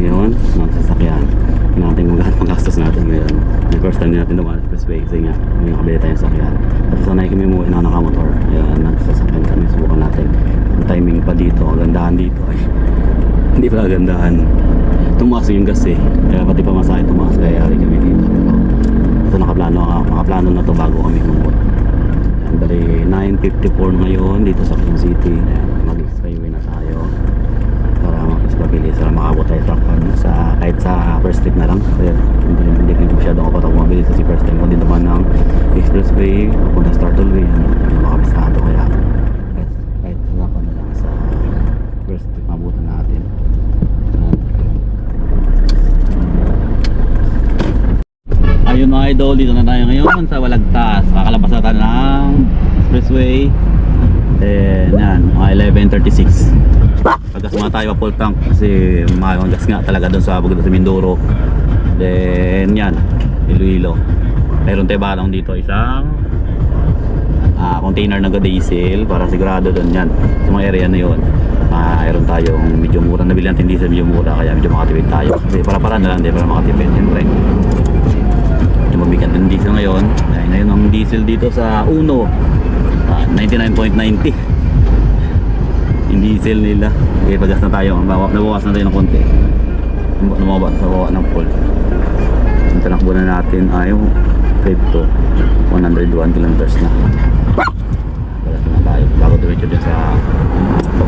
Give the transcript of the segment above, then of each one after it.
Yun, mga sasakyan. Natin kung lahat ng gastos natin ngayon. Yung first time natin dumaan expressway kasi nga may nakabili tayong sasakyan. Tapos sanay kami mo na nakamotor. Ayan, nagsasakyan kami. Subukan natin. Ang timing pa dito, kagandahan dito ay hindi pa kagandahan. Tumaas yung gas eh. Kaya pati pa masakit tumaas. Kaya yari kami dito. Ito nakaplano na to bago kami humot. Ayan, bali 9:54 ngayon dito sa Quezon City. Ayan, mag-skyway na tayo. Para mas mabilis, para makabot tayo sa kahit sa first trip na lang. Kaya hindi ko masyado ako patang mabilis kasi first time ko din naman ng expressway papunta sa Turtleway. Hindi makabisado kaya kahit sa na lang sa first trip mabutan natin. Ayun mga idol, dito na tayo ngayon sa Balagtas. Kakalabas na tayo ng expressway. Then yan, mga 11:36. Pagkas mga tayo pa full tank kasi mahal gas nga talaga doon sa Bugado sa Mindoro. Then yan, Iloilo. Mayroon tayo balong dito isang container na diesel para sigurado doon yan sa mga area na yun. Mayroon tayong medyo mura na bilhan, hindi sa medyo mura kaya medyo makatipid tayo. Kasi para na lang din para makatipid siyempre. Yung mabigat ng diesel ngayon. Dahil ngayon ang diesel dito sa Uno 99.90 yung diesel nila. Okay, pagas na tayo, nabawas na tayo ng konti, lumabas sa baba ng full. Ang tanakbo na natin ay 101 kilometers na. Pagas na tayo bago diretso din sa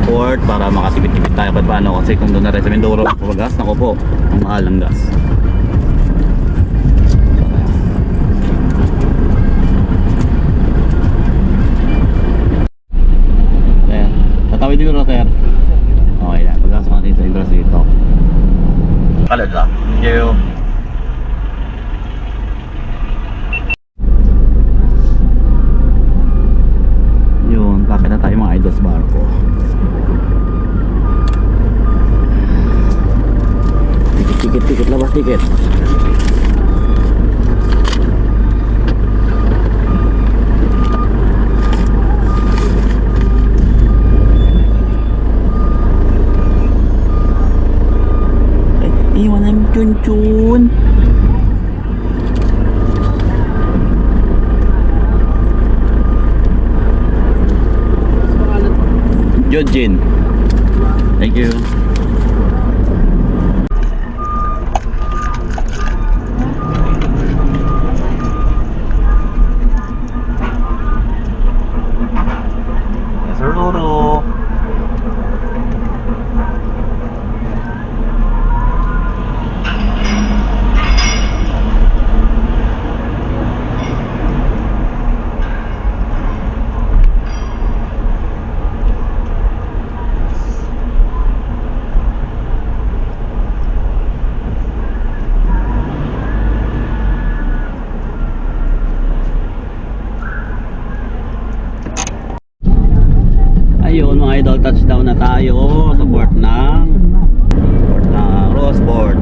port para makatipid-tipid tayo kahit paano kasi kung doon na tayo sa Mindoro pagas, naku po, ang mahal ng gas. Tatawid dito na sir. Okay na, pagkasok natin sa intros dito. Kalaga. Thank you. Yun, bakit na tayo mga idols barko. Tiket, labas tiket. Iwan na yung chun-chun. Jojin. Thank you. Yes, sir, Loro. Ayun mga idol, touchdown na tayo sa port ng Rossport.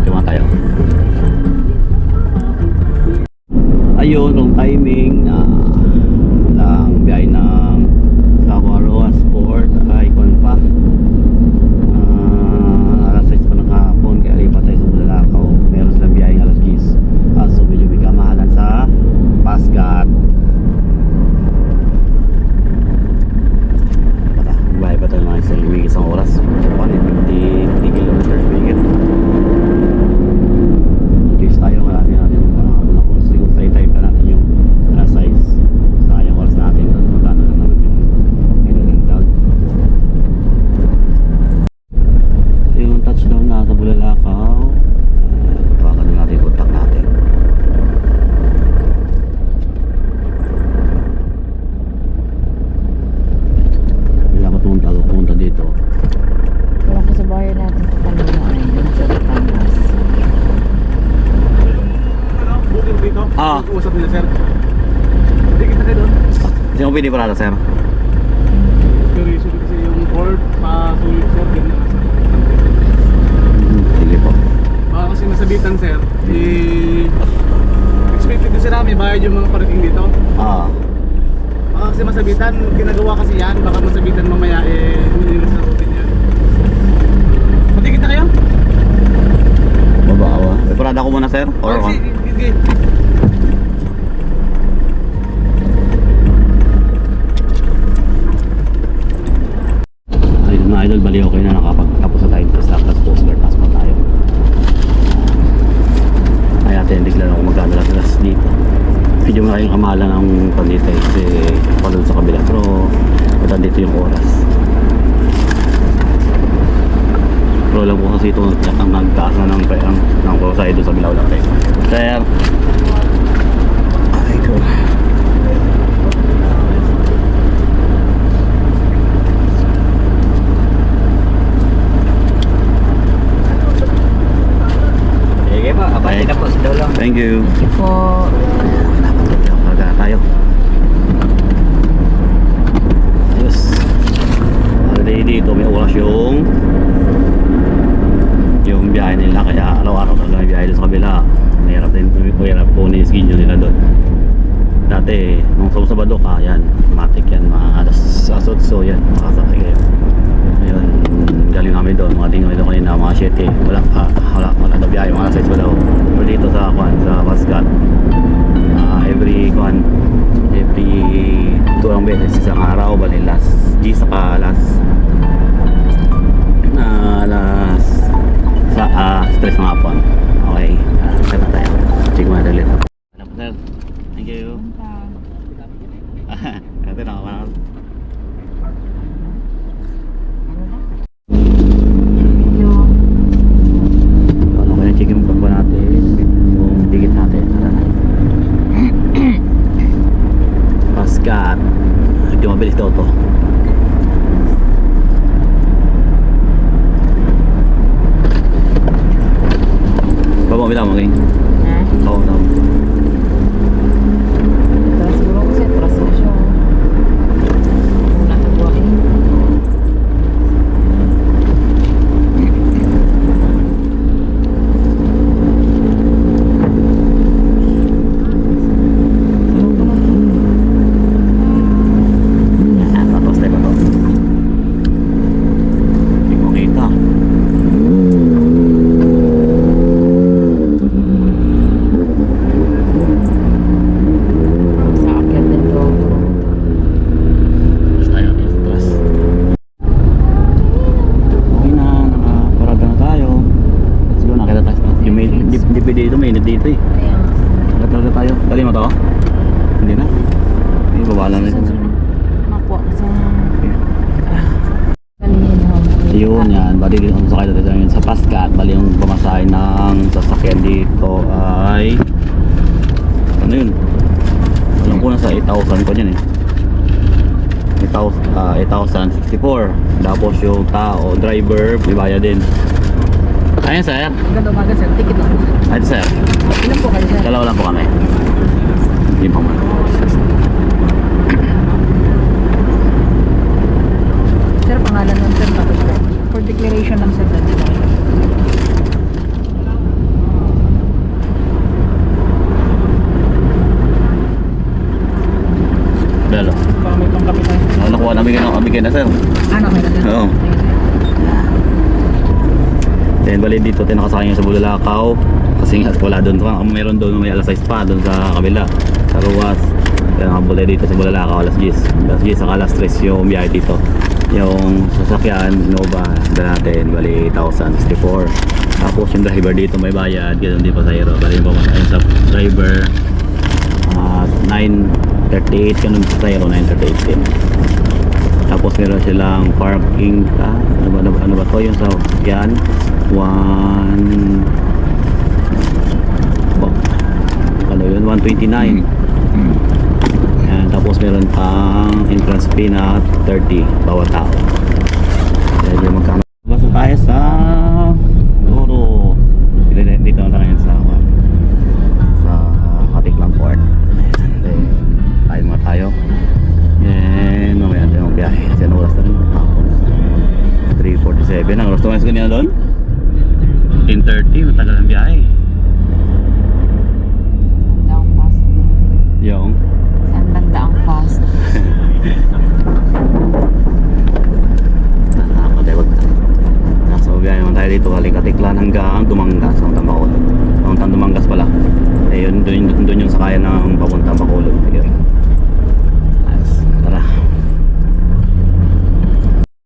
Diba tayo? Ayun, wrong timing na lang biyahe ng Rossport ay kon pa. Alas 6 pa ng hapon kaya lipat tayo sa Bulalakaw. Meron silang biyahe alas 10. So medyo may kamahalan sa Pasgat. Bahay pa tayo mga isang oras. 150 kilometers bigit. Cheers tayo, marami natin una kung stay time pa natin yung alas 6. Sayang oras natin doon. Magkano lang naman yung tag. Yung touchdown na sa Bulalakaw. Baka na natin kontak natin. Pumunta dito. Wala ko sa bahay natin sa kanina ay yung sa Batangas. Booking dito? Usap nila sir. Hindi kita kayo doon. Sino pwede parada sir? Pero usually kasi yung port pasulit sir. Sige po. Baka kasi nasabitan sir. Expected din sila may bayad yung mga parating dito. Ah. Baka Baka kasi masabitan, ginagawa kasi yan. Baka masabitan mamaya minilis na rutin yan. Matikit na kayo? Mabawa. Preparada ko muna sir? Or Oh, sige. Ayun mga idol, bali okay na nakapagtapos na tayo sa Tapos poster, taas pa tayo. Ay ate, hindi lang ako magdadalas dito. Medyo malaking kamalan ang pandita kasi palun sa kabila. Pero ito dito yung oras. Pero lang po kasi ito ang nagtaas na ng kurosay doon sa Bilaw lang tayo. Sir! Ay ko. Sige pa, abante na po sa daw lang. Thank you. Thank you po. Maga tayo. Ayos. Holiday dito, may oras yung biyahe nila. Kaya araw-araw talaga may biyahe doon sa kabila. Mahirap po ni schedule nila doon. Dati, nung sa Sabado ka, yan, matik yan, mga alas 8, so yan, makasakay kayo. Ayun, galing namin doon, mga tingin doon kanina, mga 7, wala na biyahe, mga alas 6 pa daw. Pero dito sa Pascat, every 2 ang beses isang araw, bali last G saka last stress ng hapon. Okay, sir na tayo. Check mo na ulit. Ano po sir? Thank you. Ito na ako. Ano kaya check yung pagba natin, yung ticket natin. Pascat. Ito mabilis daw to. Baba mo bilang mo, okay? Ha? Oo, no. Ito siguro kasi atras na siya. Una na buhain. Tapos tayo ba to? Hindi ko kita. Sa akyat nito. Tapos tayo, tapos. Okay na, nakaparada na tayo. Let's go, nakita tayo. Yung may DP dito, may init dito eh. Ayan. Nakita tayo. Dali mo to? Hindi na. Hindi, babala na ito. Makuha ko sa... Kalinaw. Yun yan, bali dito sa kayo dito sa Pascat, bali yung pamasahe ng sasakyan dito ay ano yun? Alam ko na sa 8,000 ko dyan eh. 8,064. Tapos yung tao, driver, ibaya din. Ayun sir. Ganda umaga sir, ticket lang po sir. Ayun sir. Ilan po kayo sir? Dalawa lang po kami. Hindi pa man. Sir, pangalan nun sir, tapos sir. For declaration lang sir, dati ba? Dalo. Baka may pangkapitan. Nakuha namin na sir. Ano, meron sir? Oo. Then bali dito tayo nakasakay ngayon sa Bulalakaw. Kasi nga wala doon. Meron doon may alas 6 pa doon sa kabila. Sa Ruas. Kaya nakabulay dito sa Bulalakaw alas 10. Alas 10 saka alas 3 yung biyahe dito. Yung sasakyan, Nova, na natin, bali 1,064. Tapos yung driver dito may bayad. Kaya hindi pa sa hero. Bali yung pamasahin sa driver 938 ganun sa hero, 938 din. Tapos meron silang parking ano ba to yung sa yan 1 ano yun 129. Yan, tapos meron pang entrance fee na 30 bawat tao. Medyo magkano basta tayo sa Duro dito na tayo sa Hatiklan Port. Tayo mga tayo. And mamaya tayo ang biyahe. Kasi ano oras na rin? 3:47. Ang oras na mas kanina doon? 10:30. Matagal ang biyahe. Daang fast. Yung? Saan banda ang fast? ng papuntang Bacolod Pier. Ayos, tara.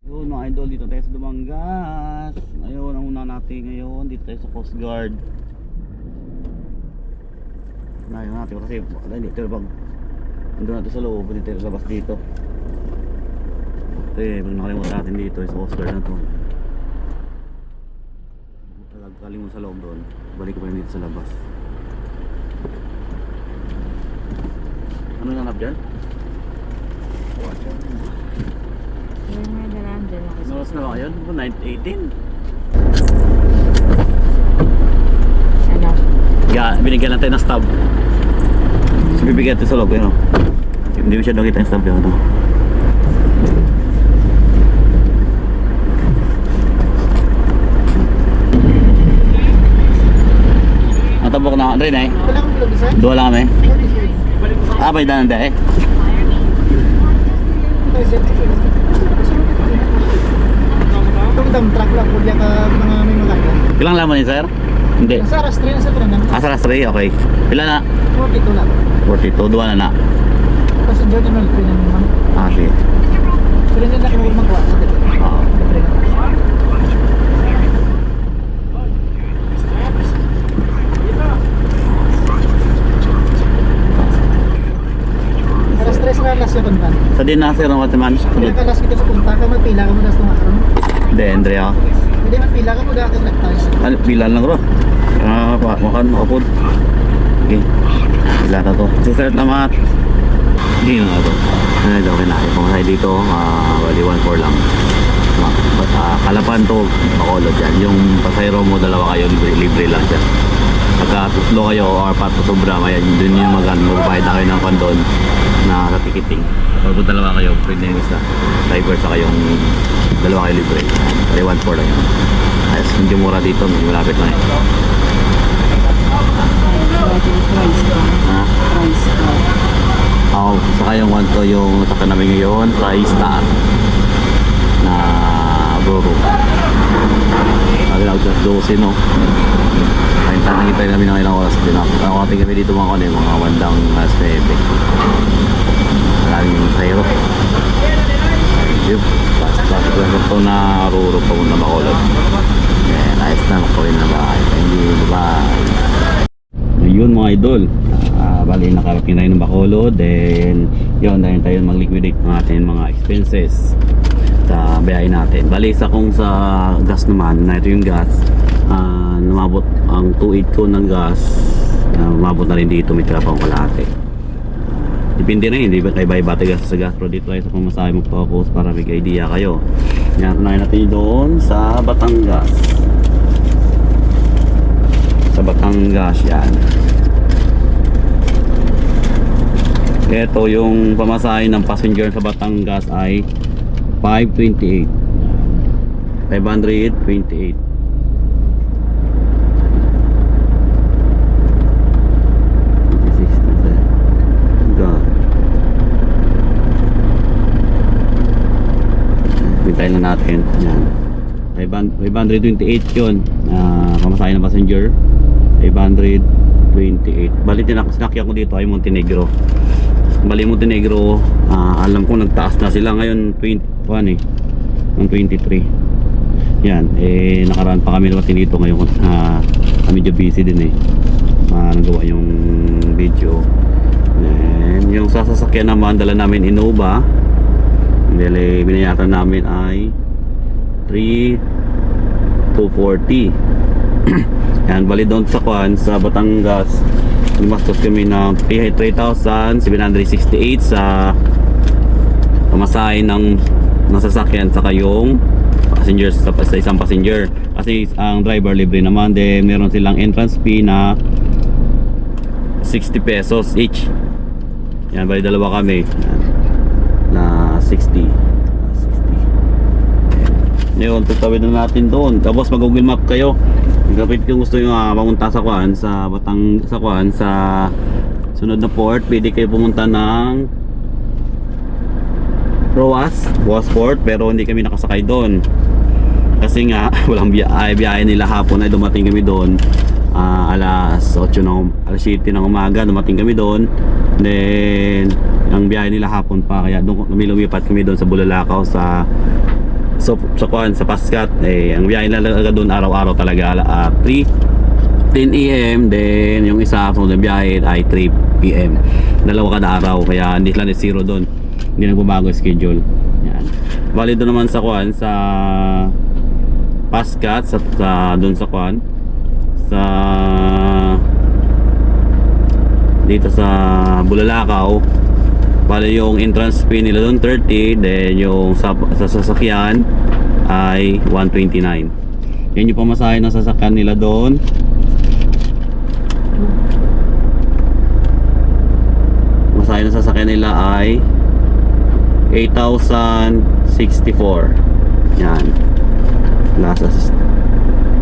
Yun mga idol, dito tayo sa Dumangas. Ayun, ang una natin ngayon, dito tayo sa Coast Guard. Ayun natin kasi dito pag andun natin sa loob, dito tayo labas dito. Okay, pag nakalimutan natin dito sa Coast Guard na to. Galing mo sa loob doon, balik ko pa rin dito sa labas. Ano nanap dyan? Yung mga dalaan dyan ako. Noras na ba kayo? 9:18? Ano? Binigyan lang tayo ng stub. So bibigyan natin sa loob, yun o. Hindi mo siya nakita yung stub yun, ano. Ang tabok na rin eh. Wala kang vlog isa? Dua lang kami. Balik mo sa Abay danan eh. itong dump truck lang, kung ka mga may malaga. Ilang laman niya sir? Hindi. Nasa rastri na sa pinanan. Asa last 3? Okay. Pila na? 42 lang. 42. Dua na na. Kasi dyan naman, pinanan naman. Ah, sige. Pero hindi na kami magawa sa dito. Oo. Alas 3 na alas 7 pa. Sa din na sir ang katiman. Kaya ka alas kita sa punta ka, magpila ka mo na sa mga karoon. Hindi, Andrea. Hindi magpila ka mo na kang nagtayo. Ano, pila lang bro. Makan, makapod. Okay. Pila na to. Si sir naman. Hindi na nga to. Ano ito, kinahin ko tayo dito. Bali 1-4 lang. Kalapan to, Bacolod dyan. Yung pasayro mo, dalawa kayo, libre lang dyan. Pagka tutlo kayo or patutubra, kaya dun yung magbayad na kayo ng kondon na sa ticketing. Pag dalawa kayo, pwede yung isa. Driver sa kayong dalawa kayo libre. Bali 1-4 lang yun. Ayos, hindi mura dito, medyo malapit lang eh. Ha? Oo, saka yung one to yung saka namin ngayon, TriStar na Bro. Naglag sa 12 no. Ayun, tanangitay namin ng ilang oras din ako. Nakating kami dito mga kanil, mga bandang alas 9. Maraming yung sayro. Ayun, plus ito na Ruro pa muna Bacolod. Ayan, ayos na, makuhin na bahay. Hindi, bye. Yun mga idol, bali nakarating tayo ng Bacolod. Then yun, dahil tayo mag-liquidate ng ating mga expenses sa biyahe natin. Bali sa kung sa gas naman, na ito yung gas, lumabot ang 2.8 ko ng gas, lumabot na rin dito, may tira pa akong kalahati. Depende na yun, hindi ba tayo iba-iba gas sa gas, pero dito tayo sa pamasahe mag-focus para may idea kayo. Yan, tunayan natin doon sa Batangas. Sa Batangas yan. Ito yung pamasahe ng passenger sa Batangas ay 528. 528. Hintayin lang natin. Yan. 528 yun. Pamasahe ng passenger. 528. Bali sinakyan ko dito ay Montenegro. Bali Montenegro, alam ko nagtaas na sila ngayon 21 eh. Ng 23. Yan, nakaraan pa kami natin dito ngayon. Medyo busy din eh. Nagawa yung video. And yung sasakyan naman, dala namin Innova. Bali binayatan namin ay 3,240. Yan, bali doon sa Kwan, sa Batangas, lumastos kami ng 3,768 sa pamasahe ng sasakyan sa kayong passengers sa isang passenger. Kasi ang driver libre naman, then meron silang entrance fee na 60 pesos each. Yan, bali dalawa kami. Yan, na 60. Ngayon, tutawid na natin doon. Tapos mag-Google Map kayo. Kapit kung gusto nyo pumunta sa Kwan, sa Kwan, sa sunod na port, pwede kayo pumunta ng Roas Port, pero hindi kami nakasakay doon. Kasi nga, walang biyahe nila hapon ay dumating kami doon. alas 7 ng umaga dumating kami doon. Then ang biyahe nila hapon pa, kaya doon kami lumipat kami doon sa Bulalakaw sa Pascat. Ang biyahe nila doon araw-araw talaga 10 AM. Then yung isa sa biyahe ay 3 PM. Dalawa kada araw, kaya hindi sila zero doon, hindi nagbabago schedule. Yan. Bali doon naman sa sa Pascat, doon sa sa dito sa Bulalakaw, bali yung entrance fee nila doon 30, then yung sa sasakyan ay 129. Yan yung pamasahe ng sasakyan nila doon. Pamasahe ng sasakyan nila ay 8,064. Yan. Plus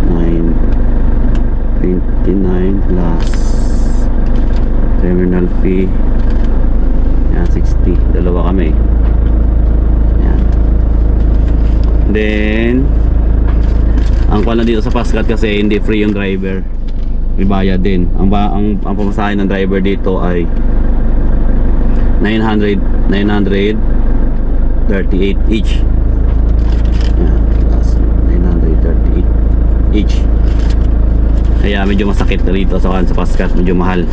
929 plus terminal fee. Yan, 60. Dalawa kami. Yan. Then ang pala dito sa Pascat kasi hindi free yung driver. May bayad din. Ang pamasahe ng driver dito ay 938 each. Yan, plus 938 each. Kaya medyo masakit rito sa Pascat, medyo mahal.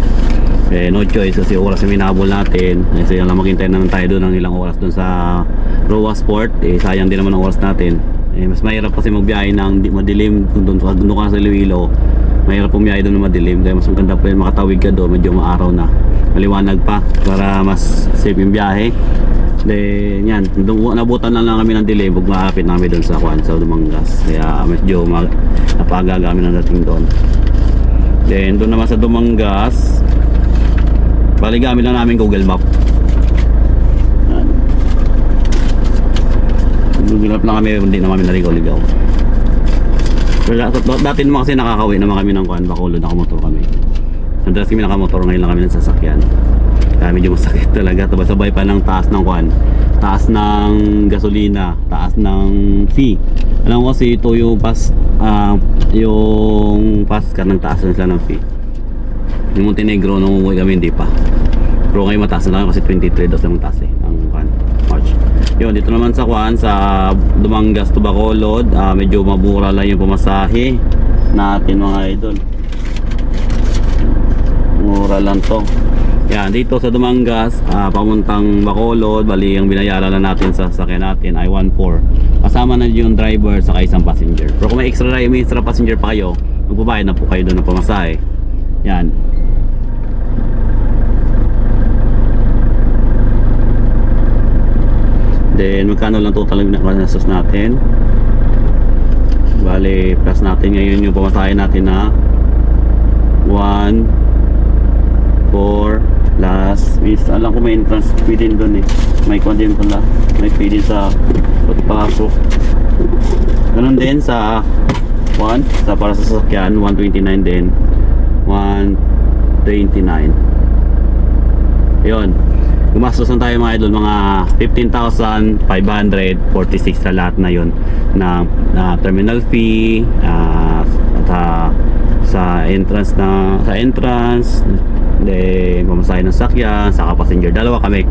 No choice kasi oras na minabol natin. Kasi lang maghintay naman tayo doon ng ilang oras doon sa Roa Sport. Sayang din naman ang oras natin. Mas mahirap kasi magbiyahe ng madilim kung doon ka sa Iloilo. Mahirap pumiyahe doon ng madilim. Kaya mas maganda pa yun, makatawid ka doon, medyo maaraw na, maliwanag pa, para mas safe yung biyahe. Then yan, nabutan na lang kami ng dilim pag maapit na kami doon sa Dumangas. Kaya medyo napagaga kami ng dating doon. Then doon naman sa Dumangas, bali gamit lang namin Google Map. Yan. Google Map lang kami, hindi na kami naligaw-ligaw. Pero dati naman kasi nakakauwi naman kami ng Bacolod, nakamotor kami. Madalas kami nakamotor, ngayon lang kami ng sasakyan. Kaya medyo masakit talaga. Sabay pa ng taas ng taas ng gasolina, taas ng fee. Alam ko kasi ito yung Pascat ng taas na sila ng fee. Yung Montenegro nung umuwi kami hindi pa. Pero ngayon mataas na lang kasi 23 daw lang mataas ang March. Yun, dito naman sa Dumangas to Bacolod, medyo mabura lang yung pamasahe natin mga idol. Mura lang to. Yan, dito sa Dumangas, pamuntang Bacolod, bali ang binayaran lang natin sa sasakyan natin ay 1,400. Kasama na yung driver sa isang passenger. Pero kung may extra passenger pa kayo, magbabayad na po kayo doon ng pamasahe. Yan. Then magkano lang total na nasas natin? Bali, plus natin ngayon yung pamasahe natin na 1,400 plus alam ko may entrance fee din doon may din pala, may fee din sa pagpasok. Ganun din sa para sa sasakyan 129 din, 129. Yun, gumastos na tayo mga idol, mga 15,546 sa lahat na yun na terminal fee, sa entrance then pamasahe ng sakyan, saka passenger. Dalawa kami.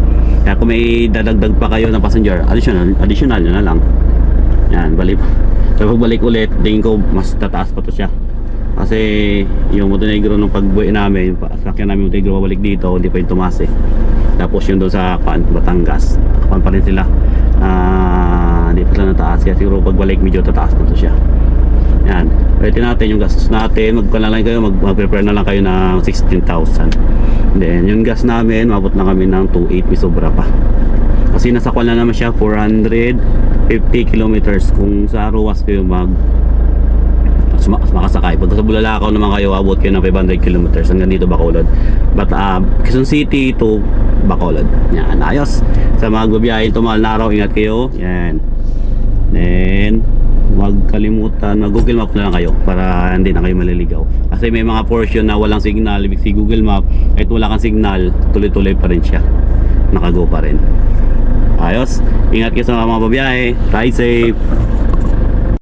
Kaya kung may dadagdag pa kayo ng passenger, additional yun na lang. Yan, balik. So pagbalik ulit, tingin ko mas tataas pa to siya. Kasi yung Montenegro nung pagbuhay namin, sakyan namin Montenegro pabalik dito, hindi pa yung tumaas Tapos yung doon sa Batangas, pa rin sila. Hindi pa sila nataas. Kaya siguro pagbalik medyo tataas na to siya. Yan, pwede natin yung gastos natin, mag-prepare na lang kayo ng 16,000. Then yung gas namin, mabot na kami ng 2,800, may sobra pa. Kasi nasa na naman siya 450 kilometers kung sa Roas kayo makasakay. Pag sa Bulalakaw naman kayo, abot kayo ng 500 kilometers hanggang dito Bacolod. But Quezon City to Bacolod. Yan, ayos. Sa magbabiyahin ito, mahal na araw, ingat kayo. Yan. Then wag kalimutan, mag-Google Map na lang kayo para hindi na kayo maliligaw. Kasi may mga portion na walang signal, ibig si Google Map, kahit wala kang signal, tuloy-tuloy pa rin siya. Nakago pa rin. Ayos. Ingat kayo sa mga babiyahe. Ride safe.